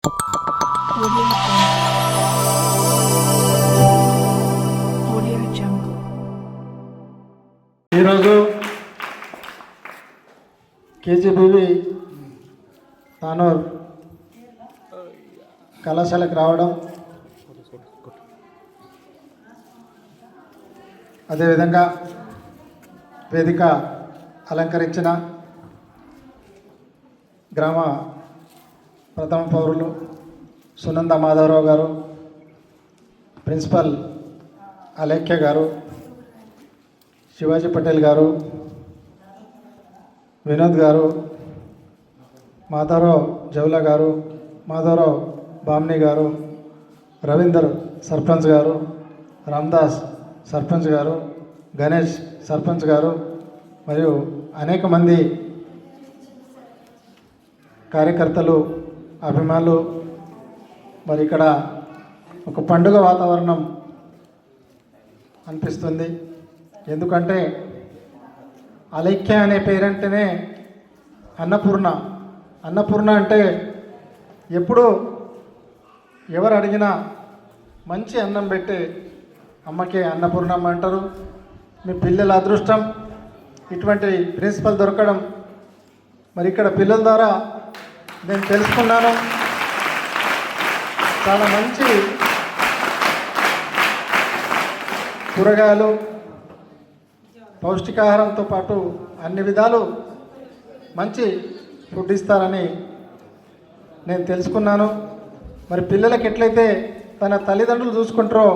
Audio Jungle. ఈరోజు KGBV Tanur కళాశాలకు రావడం, అదేవిధంగా వేదిక అలంకరించిన గ్రామ ప్రథమ పౌరులు సునంద మాధవరావు గారు, ప్రిన్సిపల్ అలేఖ్య గారు, శివాజీ పటేల్ గారు, వినోద్ గారు, మాధవరావు జౌలా గారు, మాధవరావు బామ్ని గారు, రవీందర్ సర్పంచ్ గారు, రామ్దాస్ సర్పంచ్ గారు, గణేష్ సర్పంచ్ గారు మరియు అనేక మంది కార్యకర్తలు, అభిమానులు, మరి ఇక్కడ ఒక పండుగ వాతావరణం అనిపిస్తుంది. ఎందుకంటే అలైక్య అనే పేరంటేనే అన్నపూర్ణ. అన్నపూర్ణ అంటే ఎప్పుడు ఎవరు అడిగినా మంచి అన్నం పెట్టే అమ్మకే అన్నపూర్ణమ్మ అంటారు. మీ పిల్లల అదృష్టం ఇటువంటి ప్రిన్సిపల్ దొరకడం. మరి ఇక్కడ పిల్లల ద్వారా నేను తెలుసుకున్నాను, చాలా మంచి కూరగాయలు, పౌష్టికాహారంతో పాటు అన్ని విధాలు మంచి ఫుడ్ ఇస్తారని నేను తెలుసుకున్నాను. మరి పిల్లలకి ఎట్లయితే తన తల్లిదండ్రులు చూసుకుంటారో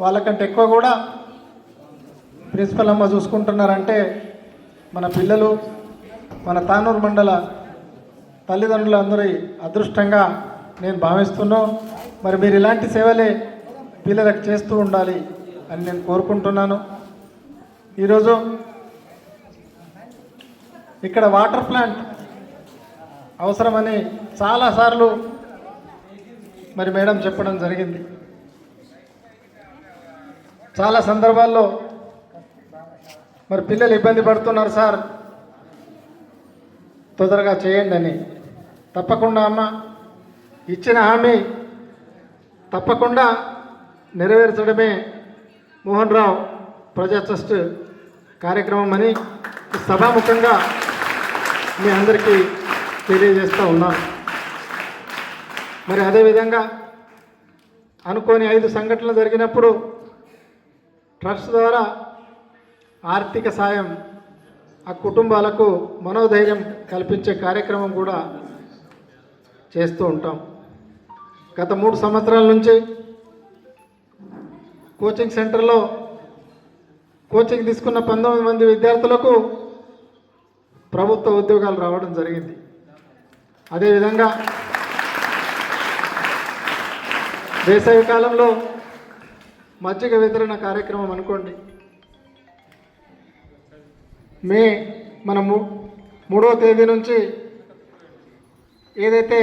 వాళ్ళకంటే ఎక్కువ కూడా ప్రిన్సిపల్ అమ్మ చూసుకుంటున్నారంటే మన పిల్లలు, మన తానూరు మండల తల్లిదండ్రులందరి అదృష్టంగా నేను భావిస్తున్నాను. మరి మీరు ఇలాంటి సేవలే పిల్లలకు చేస్తూ ఉండాలి అని నేను కోరుకుంటున్నాను. ఈరోజు ఇక్కడ వాటర్ ప్లాంట్ అవసరమని చాలాసార్లు మరి మేడం చెప్పడం జరిగింది. చాలా సందర్భాల్లో మరి పిల్లలు ఇబ్బంది పడుతున్నారు సార్, తొందరగా చేయండి అని. తప్పకుండా అమ్మ, ఇచ్చిన హామీ తప్పకుండా నెరవేర్చడమే మోహన్ రావు ప్రజా ట్రస్ట్ కార్యక్రమం అని సభాముఖంగా మీ అందరికీ తెలియజేస్తూ ఉన్నాను. మరి అదేవిధంగా అనుకోని 5 సంఘటనలు జరిగినప్పుడు ట్రస్ట్ ద్వారా ఆర్థిక సాయం ఆ కుటుంబాలకు మనోధైర్యం కల్పించే కార్యక్రమం కూడా చేస్తూ ఉంటాం. గత 3 సంవత్సరాల నుంచి కోచింగ్ సెంటర్లో కోచింగ్ తీసుకున్న 19 మంది విద్యార్థులకు ప్రభుత్వ ఉద్యోగాలు రావడం జరిగింది. అదేవిధంగా వేసవి కాలంలో మజ్జిగ వితరణ కార్యక్రమం అనుకోండి, మన 3వ తేదీ నుంచి ఏదైతే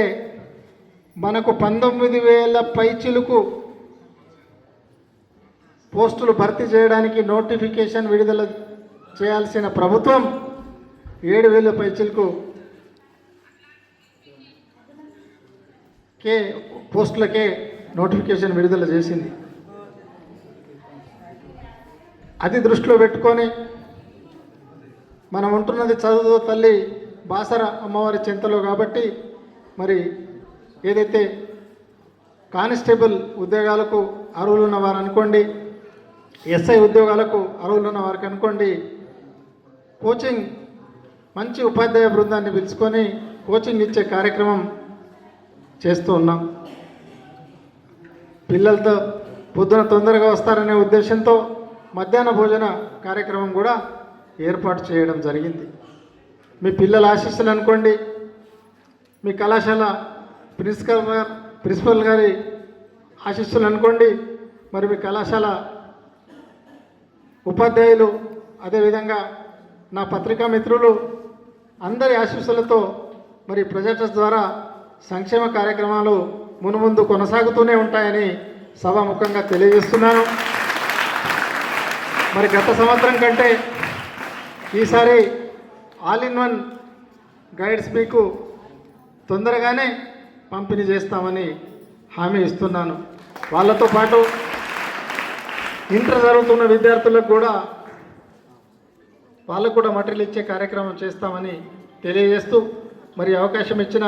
మనకు 19,000 పైచిలుకు పోస్టులు భర్తీ చేయడానికి నోటిఫికేషన్ విడుదల చేయాల్సిన ప్రభుత్వం 7,000 పైచిలుకు పోస్టులకే నోటిఫికేషన్ విడుదల చేసింది. అది దృష్టిలో పెట్టుకొని మనం ఉంటున్నది చదువు తల్లి బాసర అమ్మవారి చింతలో కాబట్టి మరి ఏదైతే కానిస్టేబుల్ ఉద్యోగాలకు అర్హులున్న వారు అనుకోండి, ఎస్ఐ ఉద్యోగాలకు అర్హులున్న వారికి అనుకోండి, కోచింగ్ మంచి ఉపాధ్యాయ బృందాన్ని పిలుచుకొని కోచింగ్ ఇచ్చే కార్యక్రమం చేస్తూ ఉన్నాం. పిల్లలతో పొద్దున తొందరగా వస్తారనే ఉద్దేశంతో మధ్యాహ్న భోజన కార్యక్రమం కూడా ఏర్పాటు చేయడం జరిగింది. మీ పిల్లల ఆశీస్సులు అనుకోండి, మీ కళాశాల ప్రిన్సిపల్ గారి ఆశీస్సులు అనుకోండి, మరి మీ కళాశాల ఉపాధ్యాయులు, అదేవిధంగా నా పత్రికా మిత్రులు అందరి ఆశీస్సులతో మరి ప్రజా ట్రస్ట్ ద్వారా సంక్షేమ కార్యక్రమాలు మునుముందు కొనసాగుతూనే ఉంటాయని సభాముఖంగా తెలియజేస్తున్నాను. మరి గత సంవత్సరం కంటే ఈసారి ఆల్ ఇన్ వన్ గైడ్స్ మీకు తొందరగానే పంపిణీ చేస్తామని హామీ ఇస్తున్నాను. వాళ్ళతో పాటు ఇంటర్ చదువుతున్న విద్యార్థులకు కూడా వాళ్ళకు కూడా మటీరియల్ ఇచ్చే కార్యక్రమం చేస్తామని తెలియజేస్తూ మరి అవకాశం ఇచ్చిన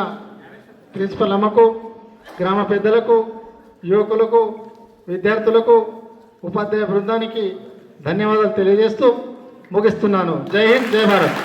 ప్రిన్సిపల్ అమ్మకు, గ్రామ పెద్దలకు, యువకులకు, విద్యార్థులకు, ఉపాధ్యాయ బృందానికి ధన్యవాదాలు తెలియజేస్తూ ముగిస్తున్నాను. జై హింద్, జై భారత్.